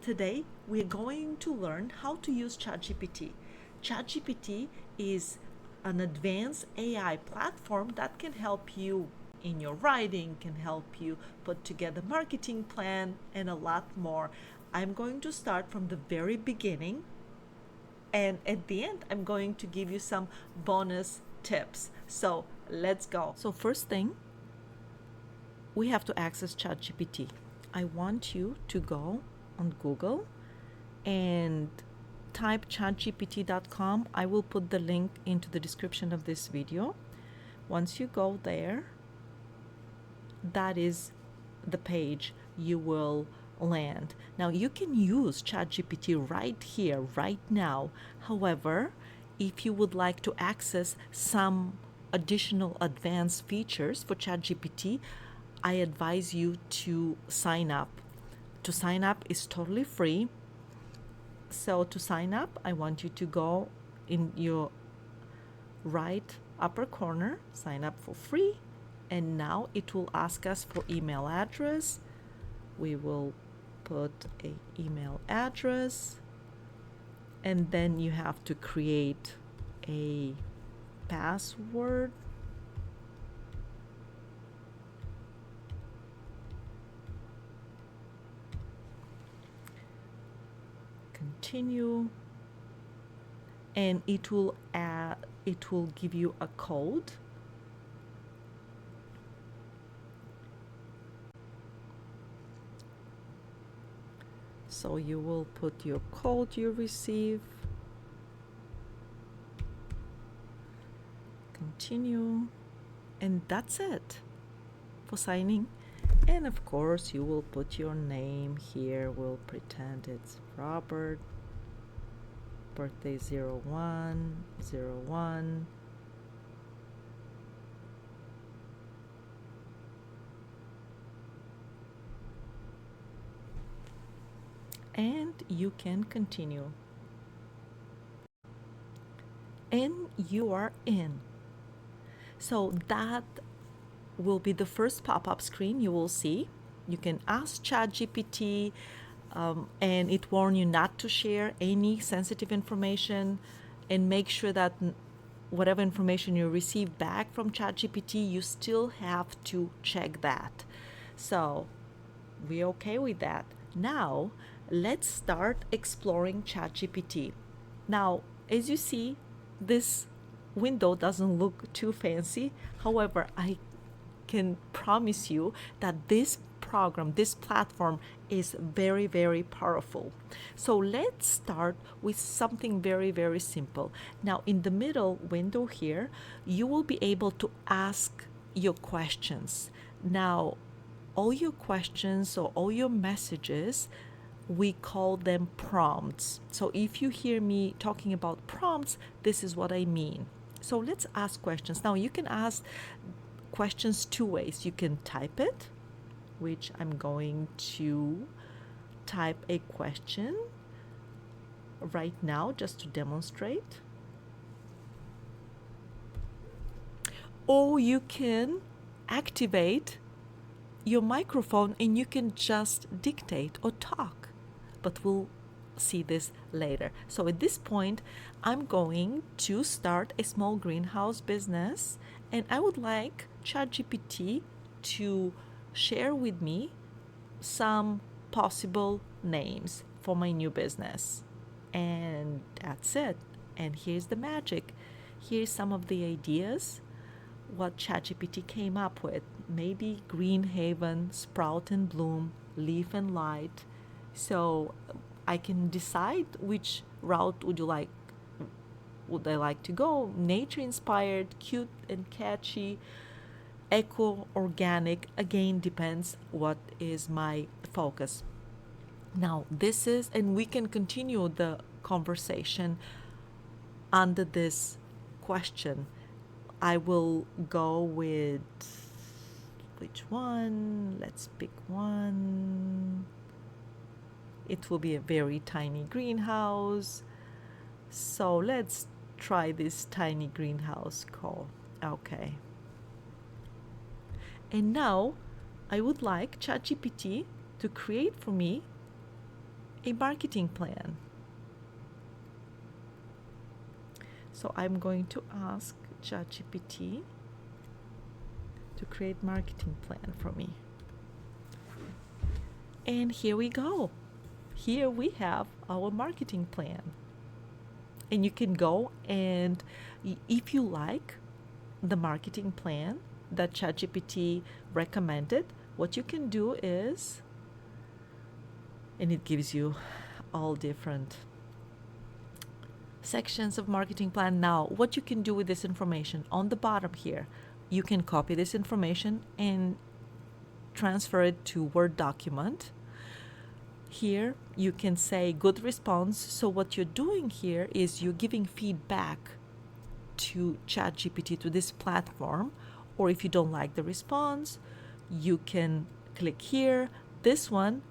Today, we're going to learn how to use ChatGPT. ChatGPT is an advanced AI platform that can help you in your writing, can help you put together marketing plan, and a lot more. I'm going to start from the very beginning, and at the end, I'm going to give you some bonus tips. So let's go. So first thing, we have to access ChatGPT. I want you to go on Google and type chatgpt.com. I will put the link into the description of this video. Once you go there, that is the page you will land. Now you can use ChatGPT right here, right now. However, if you would like to access some additional advanced features for ChatGPT, I advise you to sign up. To sign up is totally free. So to sign up, I want you to go in your right upper corner, sign up for free, and now it will ask us for email address. We will put an email address, and then you have to create a password. Continue, and it will give you a code. So you will put your code you receive, continue, and that's it for signing. And of course you will put your name here. We'll pretend it's Robert, birthday 0101. And you can continue. And you are in. So that will be the first pop-up screen you will see. You can ask ChatGPT, and it warns you not to share any sensitive information, and make sure that whatever information you receive back from ChatGPT, you still have to check that. So we're okay with that. Now let's start exploring ChatGPT. Now, as you see, this window doesn't look too fancy. However, I can promise you that this program, this platform is very, very powerful. So let's start with something very, very simple. Now, in the middle window here, you will be able to ask your questions. Now, all your questions or all your messages, we call them prompts. So if you hear me talking about prompts, this is what I mean. So let's ask questions. Now you can ask questions two ways. You can type it, which I'm going to type a question right now just to demonstrate. Or you can activate your microphone and you can just dictate or talk, but we'll see this later. So at this point, I'm going to start a small greenhouse business, and I would like ChatGPT to share with me some possible names for my new business. And that's it. And here's the magic. Here's some of the ideas what ChatGPT came up with. Maybe Green Haven, Sprout and Bloom, Leaf and Light. So I can decide which route would I like to go. Nature inspired, cute and catchy, eco organic, again depends what is my focus. Now this is, and we can continue the conversation under this question. I will go with which one? Let's pick one. It will be a very tiny greenhouse. So let's try this tiny greenhouse call. Okay. And now I would like ChatGPT to create for me a marketing plan. So I'm going to ask ChatGPT to create marketing plan for me. And here we go. Here we have our marketing plan. And you can go and if you like the marketing plan that ChatGPT recommended, what you can do is, and it gives you all different sections of marketing plan. Now, what you can do with this information on the bottom here, you can copy this information and transfer it to Word document. Here you can say good response. So what you're doing here is you're giving feedback to ChatGPT, to this platform, or if you don't like the response, you can click here. This one,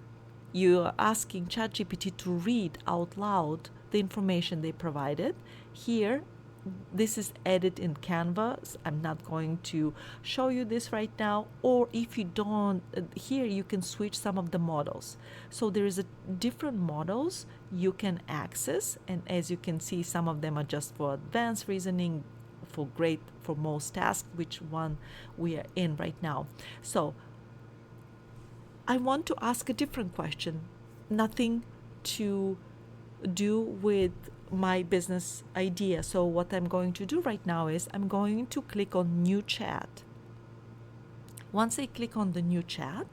you're asking ChatGPT to read out loud the information they provided. Here, this is edited in Canva. I'm not going to show you this right now. Or if you don't, here you can switch some of the models. So there is a different models you can access, and as you can see, some of them are just for advanced reasoning, for most tasks, which one we are in right now. So I want to ask a different question, nothing to do with my business idea. So what I'm going to do right now is I'm going to click on new chat. Once I click on the new chat,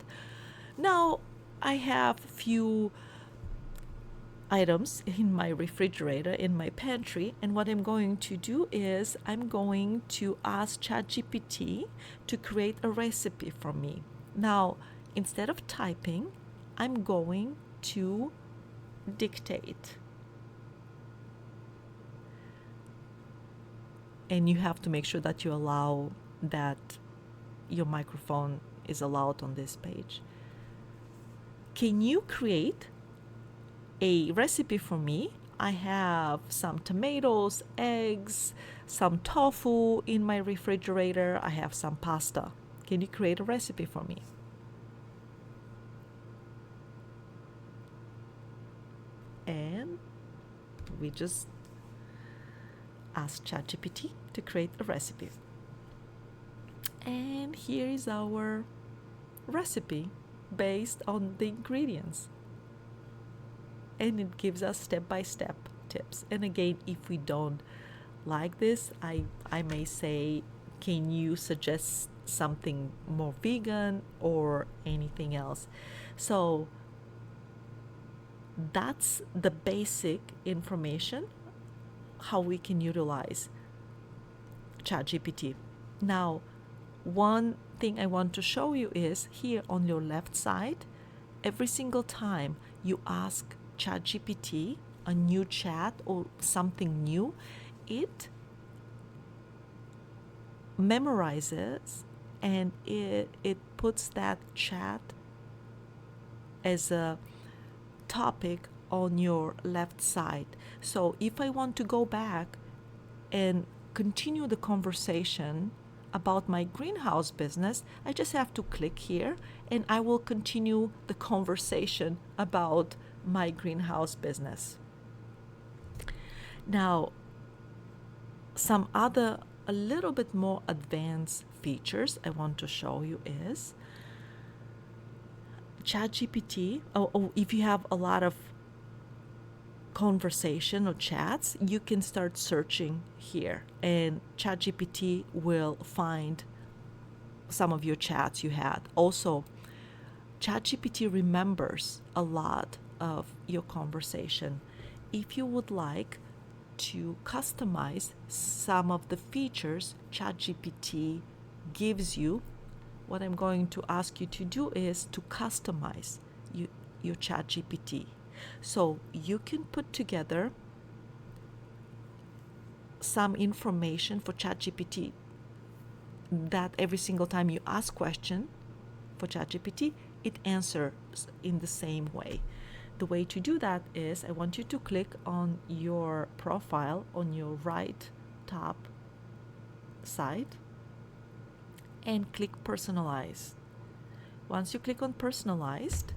now I have a few items in my refrigerator, in my pantry, and what I'm going to do is I'm going to ask ChatGPT to create a recipe for me. Now, instead of typing, I'm going to dictate. And you have to make sure that you allow that your microphone is allowed on this page. Can you create a recipe for me? I have some tomatoes, eggs, some tofu in my refrigerator. I have some pasta. Can you create a recipe for me? And we just ask ChatGPT to create a recipe. And here is our recipe based on the ingredients. And it gives us step-by-step tips. And again, if we don't like this, I may say, can you suggest something more vegan or anything else? So that's the basic information how we can utilize ChatGPT. Now, one thing I want to show you is here on your left side, every single time you ask ChatGPT a new chat or something new, it memorizes and it puts that chat as a topic on your left side. So if I want to go back and continue the conversation about my greenhouse business, I just have to click here and I will continue the conversation about my greenhouse business. Now, some other a little bit more advanced features I want to show you is ChatGPT. If you have a lot of conversation or chats, you can start searching here and ChatGPT will find some of your chats you had. Also, ChatGPT remembers a lot of your conversation. If you would like to customize some of the features ChatGPT gives you, what I'm going to ask you to do is to customize your ChatGPT. So you can put together some information for ChatGPT that every single time you ask question for ChatGPT, it answers in the same way. The way to do that is I want you to click on your profile on your right top side and click personalized. Once you click on personalized,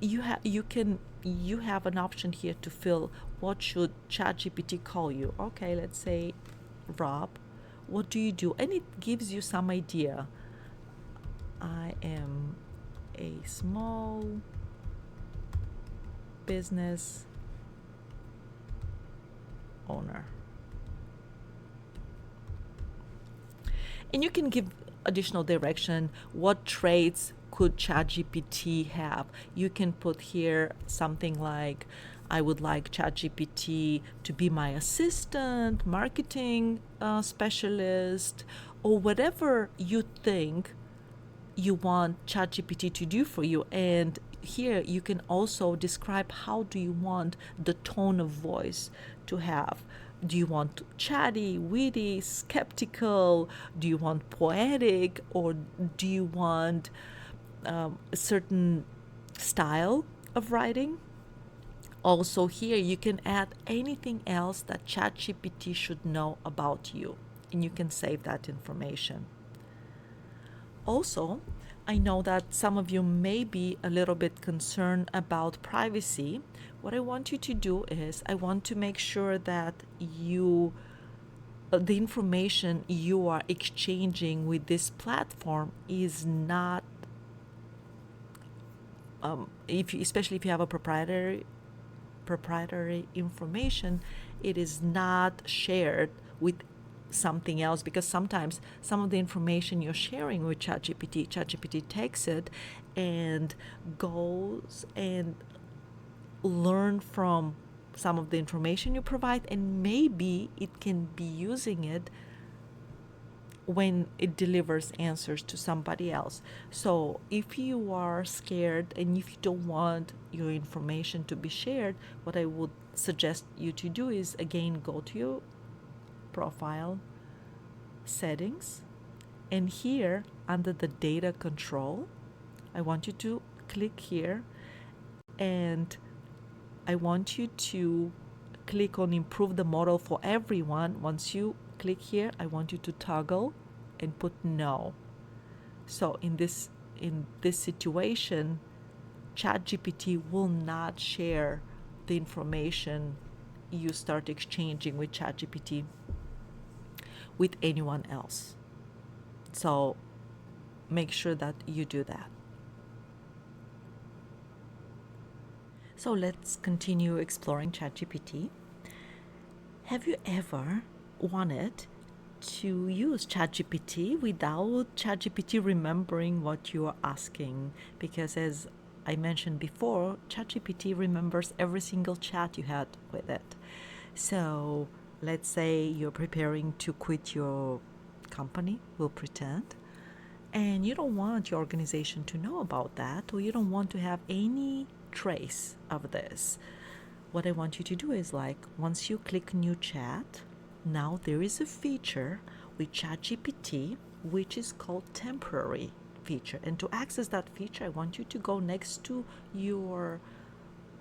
you have an option here to fill what should ChatGPT call you. Okay, let's say Rob, what do you do? And it gives you some idea. I am a small business owner. And you can give additional direction. What traits could ChatGPT have? You can put here something like, I would like ChatGPT to be my assistant, marketing specialist, or whatever you think you want ChatGPT to do for you. And here you can also describe how do you want the tone of voice to have. Do you want chatty, witty, skeptical? Do you want poetic? Or do you want a certain style of writing? Also here you can add anything else that ChatGPT should know about you, and you can save that information. Also, I know that some of you may be a little bit concerned about privacy. What I want you to do is I want to make sure that the information you are exchanging with this platform is not, especially if you have a proprietary information, it is not shared with something else, because sometimes some of the information you're sharing with ChatGPT takes it and goes and learn from some of the information you provide, and maybe it can be using it when it delivers answers to somebody else. So if you are scared and if you don't want your information to be shared, what I would suggest you to do is, again, go to your profile settings, and here under the data control, I want you to click here, and I want you to click on improve the model for everyone. Once you click here, I want you to toggle and put no. So in this situation, ChatGPT will not share the information you start exchanging with ChatGPT with anyone else. So make sure that you do that. So let's continue exploring ChatGPT. Have you ever wanted to use ChatGPT without ChatGPT remembering what you are asking? Because as I mentioned before, ChatGPT remembers every single chat you had with it. So let's say you're preparing to quit your company, we'll pretend, and you don't want your organization to know about that, or you don't want to have any trace of this. What I want you to do is, like, once you click new chat, now there is a feature with ChatGPT which is called temporary feature. And to access that feature, I want you to go next to your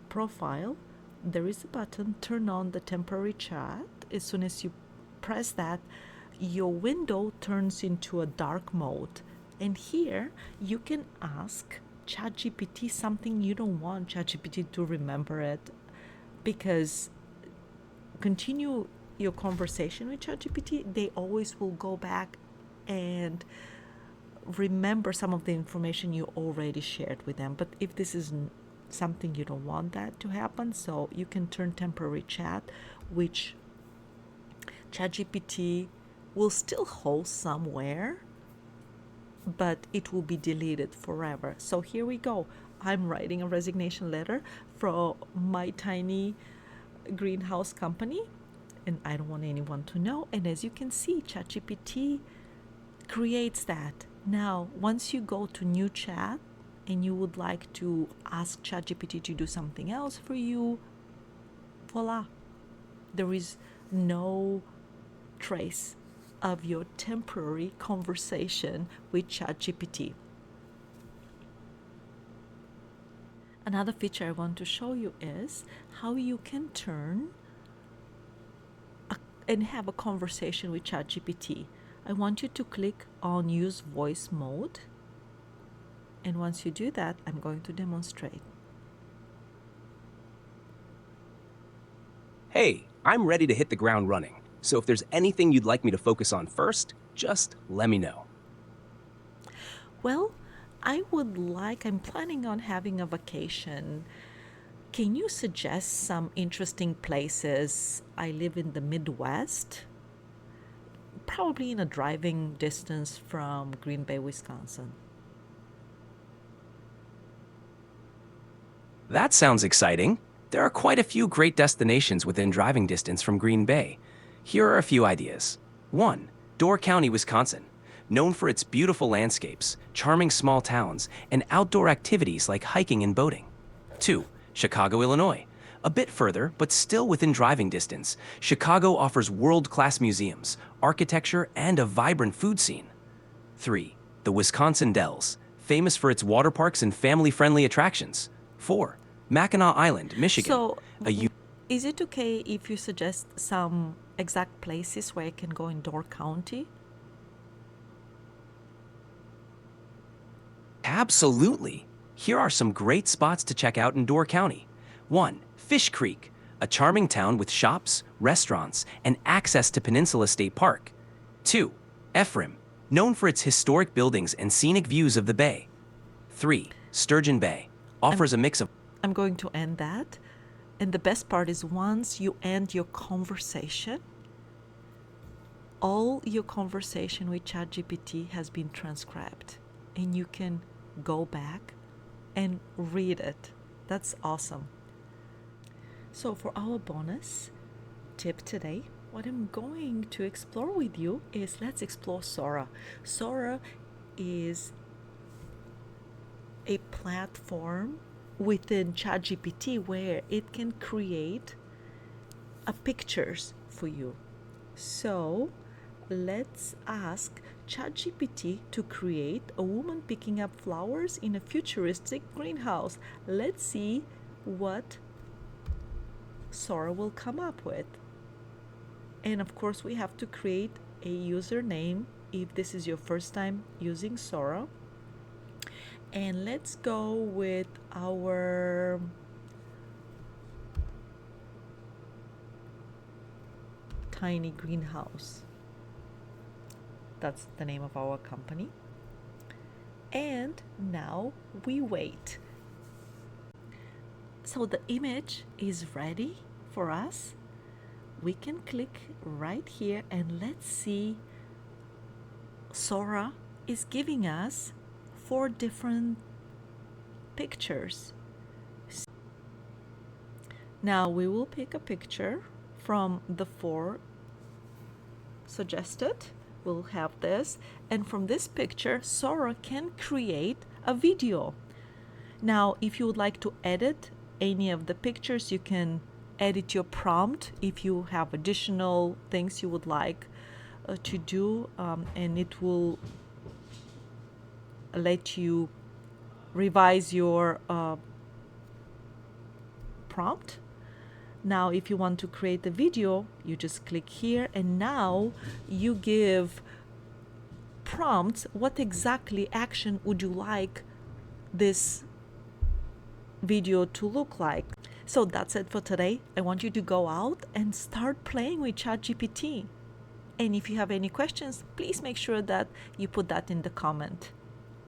profile. There is a button, turn on the temporary chat. As soon as you press that, your window turns into a dark mode. And here you can ask ChatGPT something you don't want ChatGPT to remember it, because continue your conversation with ChatGPT, they always will go back and remember some of the information you already shared with them. But if this is something you don't want that to happen, so you can turn temporary chat, which ChatGPT will still hold somewhere, but it will be deleted forever. So here we go. I'm writing a resignation letter for my tiny greenhouse company, and I don't want anyone to know. And as you can see, ChatGPT creates that. Now, once you go to new chat and you would like to ask ChatGPT to do something else for you, voila, there is no trace of your temporary conversation with ChatGPT. Another feature I want to show you is how you can turn and have a conversation with ChatGPT. I want you to click on use voice mode. And once you do that, I'm going to demonstrate. Hey, I'm ready to hit the ground running. So if there's anything you'd like me to focus on first, just let me know. Well, I'm planning on having a vacation. Can you suggest some interesting places? I live in the Midwest, probably in a driving distance from Green Bay, Wisconsin. That sounds exciting. There are quite a few great destinations within driving distance from Green Bay. Here are a few ideas. 1. Door County, Wisconsin. Known for its beautiful landscapes, charming small towns, and outdoor activities like hiking and boating. 2. Chicago, Illinois. A bit further, but still within driving distance, Chicago offers world-class museums, architecture, and a vibrant food scene. 3. The Wisconsin Dells, famous for its water parks and family-friendly attractions. 4. Mackinac Island, Michigan. So, A u- is it okay if you suggest some exact places where I can go in Door County? Absolutely. Here are some great spots to check out in Door County. 1. Fish Creek, a charming town with shops, restaurants, and access to Peninsula State Park. 2. Ephraim, known for its historic buildings and scenic views of the bay. 3. Sturgeon Bay, offers a mix of I'm going to end that. And the best part is once you end your conversation, all your conversation with ChatGPT has been transcribed and you can go back and read it. That's awesome. So, for our bonus tip today, what I'm going to explore with you is let's explore Sora. Sora is a platform within ChatGPT where it can create pictures for you. So let's ask ChatGPT to create a woman picking up flowers in a futuristic greenhouse. Let's see what Sora will come up with. And of course, we have to create a username if this is your first time using Sora. And let's go with our tiny greenhouse. That's the name of our company. And now we wait. So the image is ready for us. We can click right here and let's see. Sora is giving us 4 different pictures. Now we will pick a picture from the 4 suggested. We'll have this, and from this picture Sora can create a video. Now if you would like to edit any of the pictures, you can edit your prompt if you have additional things you would like to do, and it will let you revise your prompt. Now if you want to create a video, you just click here, and now you give prompts. What exactly action would you like this video to look like? So that's it for today. I want you to go out and start playing with ChatGPT. And if you have any questions, please make sure that you put that in the comment.